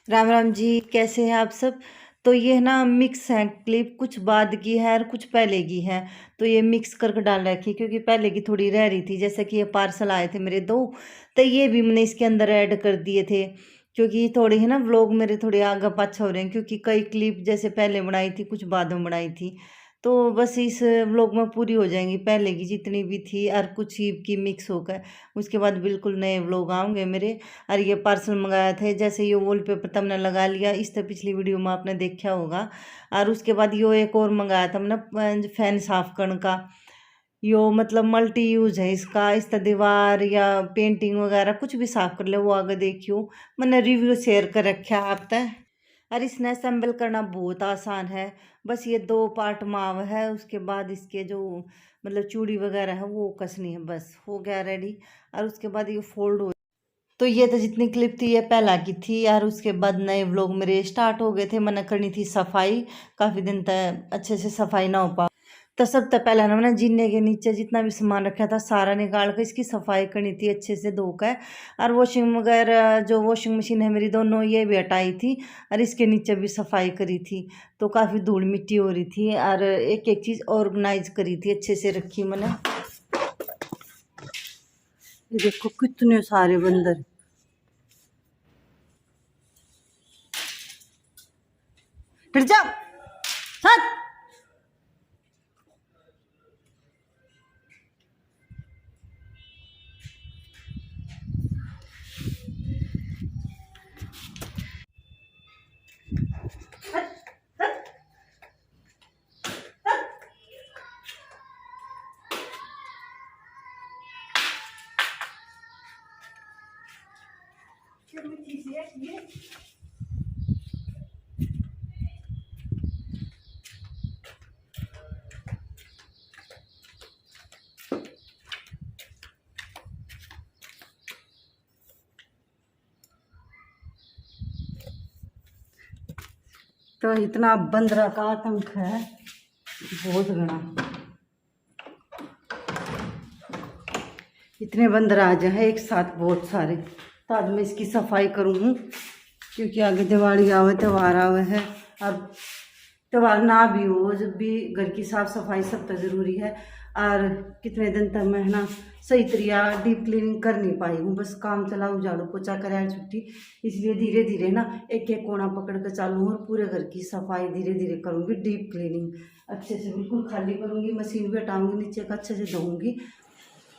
राम राम जी, कैसे हैं आप सब। तो ये ना मिक्स है क्लिप, कुछ बाद की है और कुछ पहले की है। तो ये मिक्स करके डाल रखी क्योंकि पहले की थोड़ी रह रही थी। जैसे कि ये पार्सल आए थे मेरे दो, तो ये भी मैंने इसके अंदर ऐड कर दिए थे। क्योंकि थोड़े है ना व्लॉग मेरे थोड़े आगे पाछा हो रहे हैं, क्योंकि कई क्लिप जैसे पहले बनाई थी, कुछ बाद में बनाई थी। तो बस इस व्लॉग में पूरी हो जाएंगी पहले की जितनी भी थी, और कुछ ही की मिक्स होकर उसके बाद बिल्कुल नए व्लॉग आएंगे मेरे। और ये पार्सल मंगाया था, जैसे ये वॉलपेपर तब ने लगा लिया, इस तरह पिछली वीडियो में आपने देखा होगा। और उसके बाद यो एक और मंगाया था मैंने फैन साफ करने का। यो मतलब मल्टी यूज है इसका, इस तरह दीवार या पेंटिंग वगैरह कुछ भी साफ कर ले, वो आगे देखियो। मैंने रिव्यू शेयर कर रखा है आप तक। और इसने असेंबल करना बहुत आसान है। बस ये दो पार्ट माव है, उसके बाद इसके जो मतलब चूड़ी वगैरह है वो कसनी है, बस हो गया रेडी। और उसके बाद ये फोल्ड हो। तो ये तो जितनी क्लिप थी ये पहला की थी यार। उसके बाद नए व्लॉग मेरे स्टार्ट हो गए थे। मैंने करनी थी सफाई, काफ़ी दिन तक अच्छे से सफाई ना हो पा। तो सबसे पहले ना मैंने जीने के नीचे जितना भी सामान रखा था सारा निकाल कर इसकी सफाई करनी थी अच्छे से धोकर। और वॉशिंग वगैरह जो वॉशिंग मशीन है मेरी दोनों, ये भी हटाई थी। और इसके नीचे भी सफाई करी थी। तो काफ़ी धूल मिट्टी हो रही थी, और एक एक चीज़ ऑर्गेनाइज करी थी, अच्छे से रखी मैंने। ये देखो कितने सारे बंदर। फिर जाओ साथ। तो इतना बंदरा का आतंक है, बहुत घना। इतने बंदर आ जाए एक साथ बहुत सारे। तो आज मैं इसकी सफाई करूँ, क्योंकि आगे दिवाली आवे, त्यौहार आवे है। और त्यौहार ना भी हो, जब भी घर की साफ सफाई सब तो ज़रूरी है। और कितने दिन तक मैं ना सही तरीका डीप क्लीनिंग कर नहीं पाई हूँ, बस काम चलाऊँ, झाड़ू पोछा कराया, छुट्टी। इसलिए धीरे धीरे ना एक एक कोना पकड़ कर चालू हूँ, और पूरे घर की सफाई धीरे धीरे करूँगी। डीप क्लीनिंग अच्छे से बिल्कुल खाली करूँगी, मशीन भी हटाऊँगी, नीचे का अच्छे से धोऊँगी।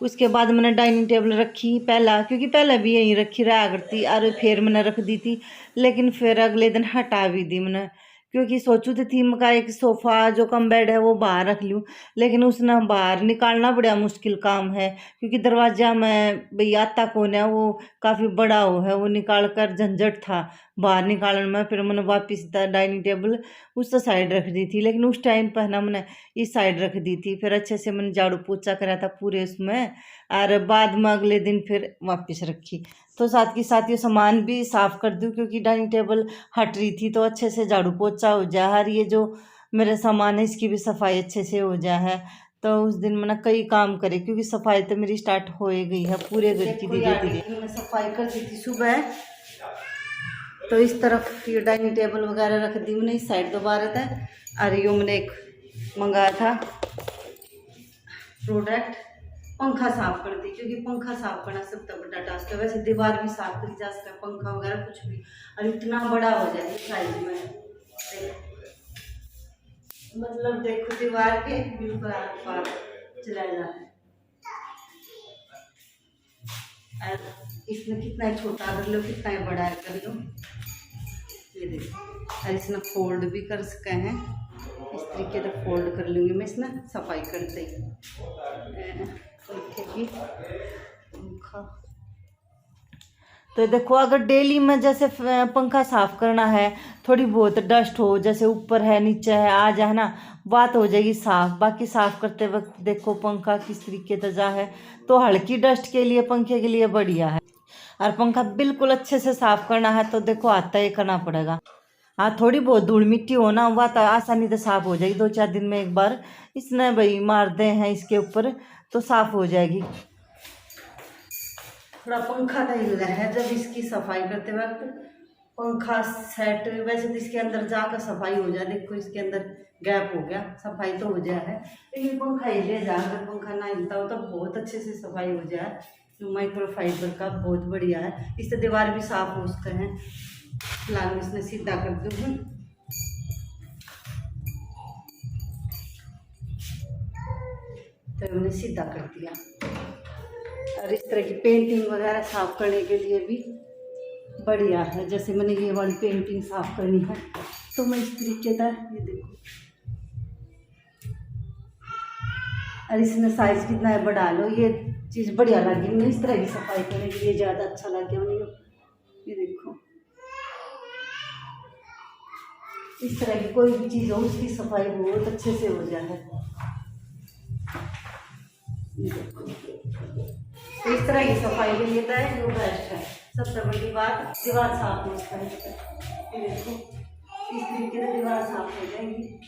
उसके बाद मैंने डाइनिंग टेबल रखी पहला, क्योंकि पहले भी यहीं रखी रहा करती, और फिर मैंने रख दी थी। लेकिन फिर अगले दिन हटा भी दी मैंने, क्योंकि सोचू तो थी मैं एक सोफ़ा जो कम बेड है वो बाहर रख लूँ। लेकिन उसने बाहर निकालना बड़ा मुश्किल काम है, क्योंकि दरवाज़ा में भाई आता कौन है, वो काफ़ी बड़ा हो है, वो निकाल कर झंझट था बाहर निकालने में। फिर मैंने वापस डाइनिंग टेबल उस साइड रख दी थी, लेकिन उस टाइम पर ना मैंने इस साइड रख दी थी। फिर अच्छे से मैंने झाड़ू पोछा करा था पूरे उसमें, और बाद में अगले दिन फिर वापस रखी। तो साथ के साथ ये सामान भी साफ़ कर दूँ, क्योंकि डाइनिंग टेबल हट रही थी, तो अच्छे से झाड़ू पोछा हो जाए, और ये जो मेरा सामान है इसकी भी सफाई अच्छे से हो जाए है। तो उस दिन मैंने कई काम करे, क्योंकि सफाई तो मेरी स्टार्ट हो ही गई है पूरे घर की धीरे धीरे। मैं सफाई करती थी सुबह। तो इस तरफ ये डाइनिंग टेबल वगैरह रख दी मैंने, इस साइड दोबारा था। और यो मैंने एक मंगाया था प्रोडक्ट, पंखा साफ कर दी, क्योंकि पंखा साफ करना सबसे बड़ा टास्क है। वैसे दीवार भी साफ करी जा सकता है, पंखा वगैरह कुछ भी। और इतना बड़ा हो जाए साइज में, मतलब देखो दीवार के बिल्कुल आर पार चला जाता है। और इसमें कितना छोटा कर लो, कितना बड़ा कर लो, ये देखो। और इसमें फोल्ड भी कर सके हैं, इस तरीके से फोल्ड कर लूँगी मैं इसमें सफाई करते ही। पंखे की पंखा तो देखो, अगर डेली में जैसे पंखा साफ करना है, थोड़ी बहुत डस्ट हो, जैसे ऊपर है नीचे है आ जाए ना, बात हो जाएगी साफ। बाकी साफ करते वक्त देखो पंखा किस तरीके से जा है। तो हल्की डस्ट के लिए पंखे के लिए बढ़िया है। और पंखा बिल्कुल अच्छे से साफ करना है तो देखो आता ही करना पड़ेगा। हाँ, थोड़ी बहुत धूल मिट्टी हो ना, वह तो आसानी से साफ हो जाएगी, 2-4 दिन में एक बार इसने भाई मार दे हैं इसके ऊपर तो साफ हो जाएगी। थोड़ा पंखा तो हिल रहा है जब इसकी सफाई करते वक्त, पंखा सेट, वैसे तो इसके अंदर जाकर सफाई हो जाए, देखो इसके अंदर गैप हो गया, सफाई तो हो जाए है, लेकिन पंखा हिले जा, अगर पंखा ना हिलता हो तो बहुत अच्छे से सफाई हो जाए। जो माइक्रोफाइबर का बहुत बढ़िया है, इससे दीवार भी साफ हो सकते हैं। फिलहाल मैं इसमें सीधा करती हूँ, तो मैंने सीधा कर दिया। और इस तरह की पेंटिंग वगैरह साफ करने के लिए भी बढ़िया है। जैसे मैंने ये वाली पेंटिंग साफ करनी है तो मैं इस तरीके का, ये देखो, और इसमें साइज कितना है बढ़ा लो, ये चीज़ बढ़िया लगी मुझे। इस तरह की सफाई करने के लिए ज़्यादा अच्छा लगे मुझे। ये देखो, इस तरह की कोई भी चीज़ हो उसकी सफाई बहुत अच्छे से हो जाए। ये देखो, तो इस तरह की सफाई के लिए तो है जो बेस्ट है। सबसे बड़ी बात, दीवार साफ हो जाए। ये देखो, इस तरीके से दीवार साफ हो जाएगी।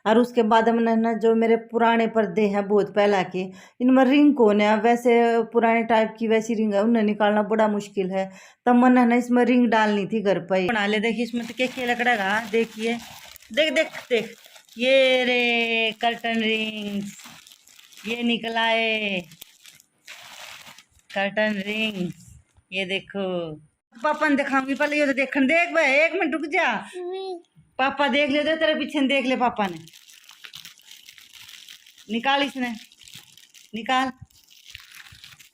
और उसके बाद हमने ना जो मेरे पुराने पर्दे हैं बहुत पहला के, इनमें रिंग कौन है, वैसे पुराने टाइप की वैसी रिंग है, उन्हें निकालना बड़ा मुश्किल है। तब मैंने ना इसमें रिंग डालनी थी घर पर ही। बना ले, देखिए इसमें तो क्या लकड़ा, देखिए, देख देख देख, ये रे कर्टन रिंग्स, ये निकला है कर्टन रिंग्स, ये देखो। पापा ने दिखाऊंगी, पहले ये तो देखने देख भाई, 1 मिनट रुक जा, पापा देख ले, दे तेरे पीछे देख ले, पापा ने निकाल, इसने निकाल,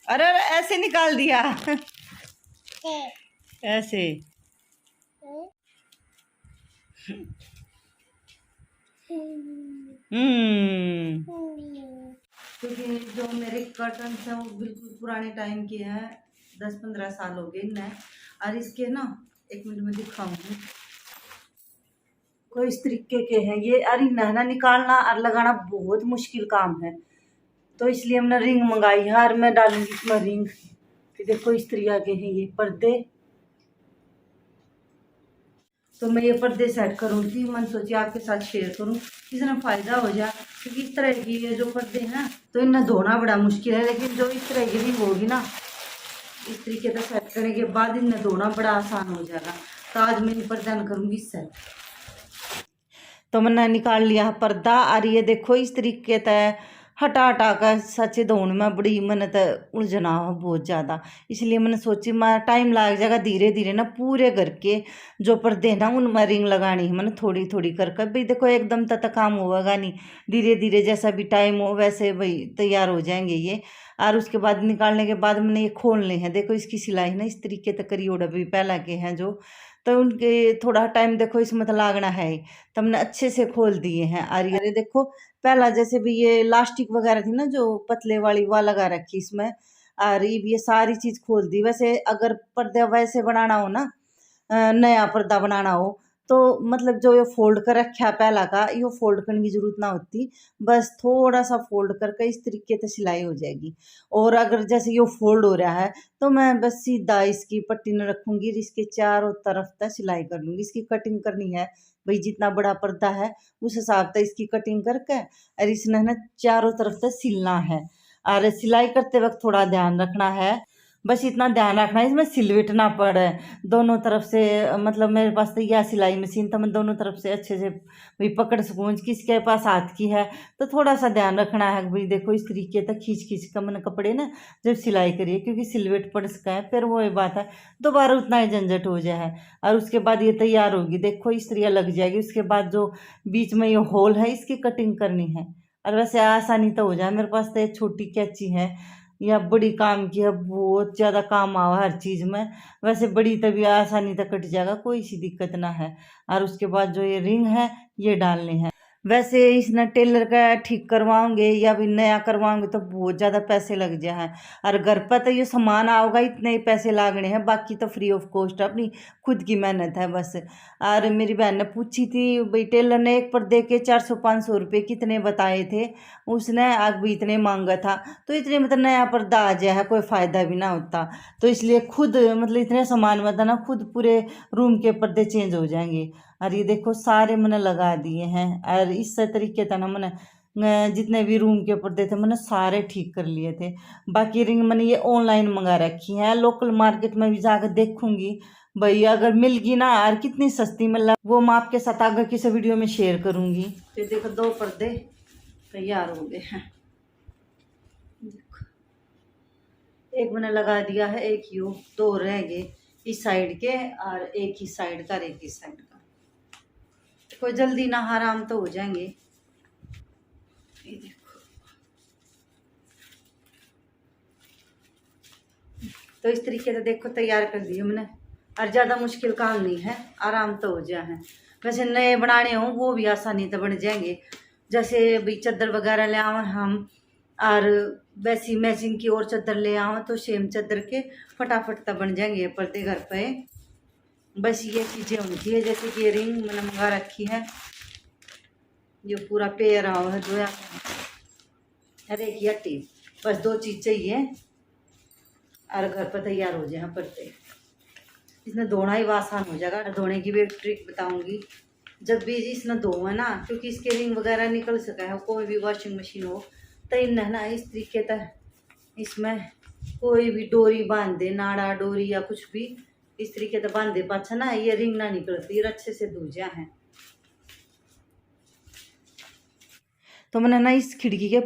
अरे ऐसे निकाल दिया ऐसे। क्योंकि जो मेरे कर्टन हैं वो बिल्कुल पुराने टाइम के हैं, 10-15 साल हो गए इन्हें। और इसके ना 1 मिनट में दिखाऊंगी, कोई इस तरीके के हैं ये। अरे नहना निकालना और लगाना बहुत मुश्किल काम है, तो इसलिए हमने रिंग मंगाई है। और मैं डालूंगी इसमें रिंग। देखो इस तरीके के हैं ये पर्दे, तो मैं ये पर्दे सेट करूँगी। मैंने सोची आपके साथ शेयर करूँ, इसमें फ़ायदा हो जाए। क्योंकि इस तरह की ये जो पर्दे हैं तो इन्हें धोना बड़ा मुश्किल है, लेकिन जो इस तरह की रिंग होगी ना, इस तरीके से सेट करने के बाद इन्हें धोना बड़ा आसान हो जाएगा। तो आज मैं इन पर्दा करूँगी सेट। तो मैंने निकाल लिया पर्दा। और ये देखो इस तरीके से हटा हटा कर सच धोने में बड़ी मैंने तो उलझना हो बहुत ज़्यादा, इसलिए मैंने सोची मैं टाइम लग जाएगा। धीरे धीरे ना पूरे घर के जो पर्दे ना उनमें रिंग लगानी है मैंने, थोड़ी थोड़ी कर कर। भाई देखो एकदम तक काम होगा नहीं, धीरे धीरे जैसा भी टाइम हो वैसे भाई तैयार हो जाएंगे ये। और उसके बाद निकालने के बाद मैंने ये खोलने हैं। देखो इसकी सिलाई ना इस तरीके तक करी ओढ़ भी पहला के हैं जो, तो उनके थोड़ा टाइम देखो इसमें तो लागना है, तो हमने अच्छे से खोल दिए हैं। और ये देखो पहला जैसे भी ये लास्टिक वगैरह थी ना जो पतले वाली, वह लगा रखी इसमें। और ये सारी चीज़ खोल दी। वैसे अगर पर्दा वैसे बनाना हो ना, नया पर्दा बनाना हो, तो मतलब जो ये फोल्ड कर रखा है पहला का, ये फोल्ड करने की ज़रूरत ना होती, बस थोड़ा सा फोल्ड करके इस तरीके से सिलाई हो जाएगी। और अगर जैसे ये फोल्ड हो रहा है तो मैं बस सीधा इसकी पट्टी न रखूँगी, इसके चारों तरफ तक सिलाई कर लूँगी। इसकी कटिंग करनी है भाई, जितना बड़ा पर्दा है उस हिसाब से इसकी कटिंग करके, और इसने ना चारों तरफ से सिलना है। और सिलाई करते वक्त थोड़ा ध्यान रखना है, बस इतना ध्यान रखना है इसमें सिलवट ना पड़े दोनों तरफ से। मतलब मेरे पास तो यह सिलाई मशीन, तो मैं दोनों तरफ से अच्छे से भाई पकड़ सकूँ। किसके पास हाथ की है तो थोड़ा सा ध्यान रखना है भाई। देखो इस तरीके तक खींच खींच कर मैंने कपड़े ना जब सिलाई करिए, क्योंकि सिलवट पड़ सका है, फिर वो बात है दोबारा उतना ही झंझट हो जाए। और उसके बाद ये तैयार होगी, देखो इस तरह लग जाएगी। उसके बाद जो बीच में ये होल है इसकी कटिंग करनी है। और वैसे आसानी तो हो जाए, मेरे पास तो एक छोटी कैंची है, या बड़ी काम की है, बहुत ज़्यादा काम आवा हर चीज़ में। वैसे बड़ी तभी आसानी तक कट जाएगा, कोई सी दिक्कत ना है। और उसके बाद जो ये रिंग है ये डालने हैं। वैसे इसने टेलर का ठीक करवाओगे या भी नया करवाओगे तो बहुत ज़्यादा पैसे लग जाए। और घर पर तो ये सामान आओगा इतने ही पैसे लागने हैं, बाकी तो फ्री ऑफ कॉस्ट अपनी खुद की मेहनत है बस। और मेरी बहन ने पूछी थी भाई टेलर ने एक पर्दे के 400-500 रुपये कितने बताए थे, उसने आग भी इतने मांगा था। तो इतने मतलब नया पर्दा आ जाए कोई फ़ायदा भी ना होता, तो इसलिए खुद मतलब इतने सामान में था ना खुद पूरे रूम के पर्दे चेंज हो जाएंगे। और ये देखो सारे मैंने लगा दिए हैं। और इस तरीके से ना मैंने जितने भी रूम के पर्दे थे मैंने सारे ठीक कर लिए थे। बाकी रिंग मैंने ये ऑनलाइन मंगा रखी है, लोकल मार्केट में भी जाकर देखूंगी भाई अगर मिलगी ना यार कितनी सस्ती मतलब वो मैं आपके साथ आगे किसी वीडियो में शेयर करूंगी। तो देखो 2 पर्दे तैयार हो गए हैं। देखो एक मैंने लगा दिया है, एक यूं 2 रह गए इस साइड के और एक ही साइड का, एक ही साइड का। कोई जल्दी ना आराम तो हो जाएंगे। ये देखो तो इस तरीके से देखो तैयार कर दिए मैंने, और ज़्यादा मुश्किल काम नहीं है, आराम तो हो जाए है। वैसे नए बनाने हों वो भी आसानी तो बन जाएंगे, जैसे भाई चादर वगैरह ले आवे हम और वैसी मैचिंग की और चादर ले आवे तो सेम चादर के फटाफट तो बन जाएंगे पर्दे घर पे। बस ये चीज़ें होनी चाहिए, जैसे कि रिंग मैंने मंगा रखी है, ये पूरा पेयर आओ है जो हर एक या टेप, बस 2 चीज़ चाहिए और घर पर तैयार हो जाए पर्दे। इसमें धोना ही आसान हो जाएगा। धोने की भी एक ट्रिक बताऊंगी जब भी इसमें धो है ना, क्योंकि इसके रिंग वगैरह निकल सका है, कोई भी वॉशिंग मशीन हो तो इन्हें ना इस तरीके तक इसमें कोई भी डोरी बांध दे, नाड़ा डोरी या कुछ भी इस तरीके से बांध दे पाछा ना, ये रिंग ना निकलती, अच्छे से धो जा है। तो मैंने ना इस खिड़की के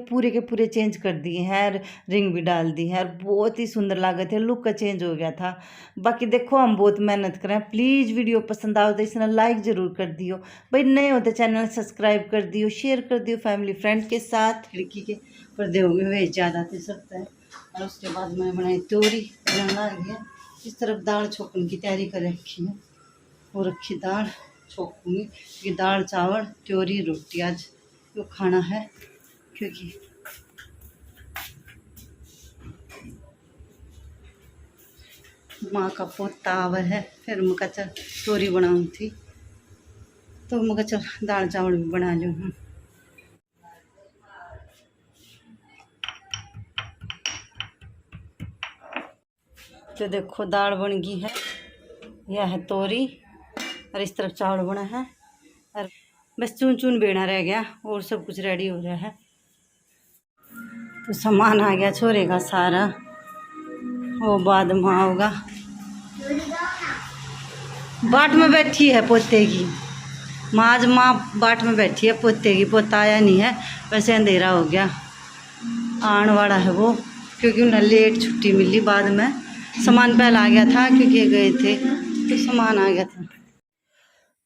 पूरे चेंज कर दिए हैं, रिंग भी डाल दी है, और बहुत ही सुंदर लगे थे, लुक का चेंज हो गया था। बाकी देखो हम बहुत मेहनत करें। प्लीज़ वीडियो पसंद आओ तो इसने लाइक ज़रूर कर दियो भाई, नए होते चैनल सब्सक्राइब कर दियो, शेयर कर दियो फैमिली फ्रेंड के साथ। खिड़की के पर्दे हो गए वे ज़्यादा थे सकता है। और उसके बाद मैंने बनाई तोरी बनाना गया, इस तरफ दाल छोकने की तैयारी कर रखी है, वो रखी दाल छोकूँगी, ये दाल चावल त्योरी रोटी आज वो खाना है, क्योंकि माँ का पोता आवा है। फिर मैं चल तोरी बनाऊँ थी तो मैं चल दाल चावल भी बना लूँ। तो देखो दाल बन गई है, यह है तोरी और इस तरफ चावल बना है, और बस चून चून बेना रह गया और सब कुछ रेडी हो रहा है। तो सामान आ गया छोरे का सारा, वो बाद में होगा। बाट में बैठी है पोते की माँ, आज माँ बाट में बैठी है पोते की, पोता आया नहीं है, वैसे अंधेरा हो गया, आने वाला है वो, क्योंकि उन्हें लेट छुट्टी मिली। बाद में सामान पहले आ गया था क्योंकि गए थे तो सामान आ गया था।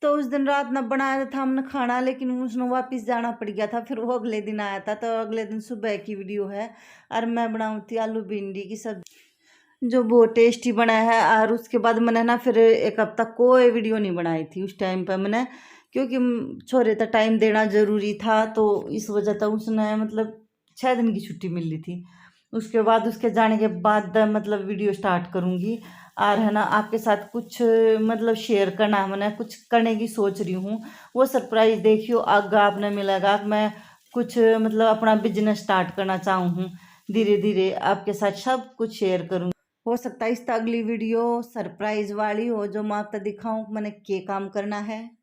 तो उस दिन रात न बनाया था हमने खाना, लेकिन उसने वापस जाना पड़ गया था, फिर वो अगले दिन आया था। तो अगले दिन सुबह की वीडियो है, और मैं बनाऊँ थी आलू भिंडी की सब्जी जो बहुत टेस्टी बना है। और उसके बाद मैंने ना फिर 1 हफ्ता कोई वीडियो नहीं बनाई थी उस टाइम पर मैंने, क्योंकि छोरे तक टाइम देना ज़रूरी था, तो इस वजह से उसने मतलब 6 दिन की छुट्टी मिल रही थी। उसके बाद उसके जाने के बाद मतलब वीडियो स्टार्ट करूँगी, और है ना आपके साथ कुछ मतलब शेयर करना, मैंने कुछ करने की सोच रही हूँ, वो सरप्राइज़ देखियो आगे आपने मिलेगा। मैं कुछ मतलब अपना बिजनेस स्टार्ट करना चाहूँ हूँ, धीरे धीरे आपके साथ सब कुछ शेयर करूँ। हो सकता है इस अगली वीडियो सरप्राइज़ वाली हो, जो मैं आपको दिखाऊँ मैंने क्या काम करना है।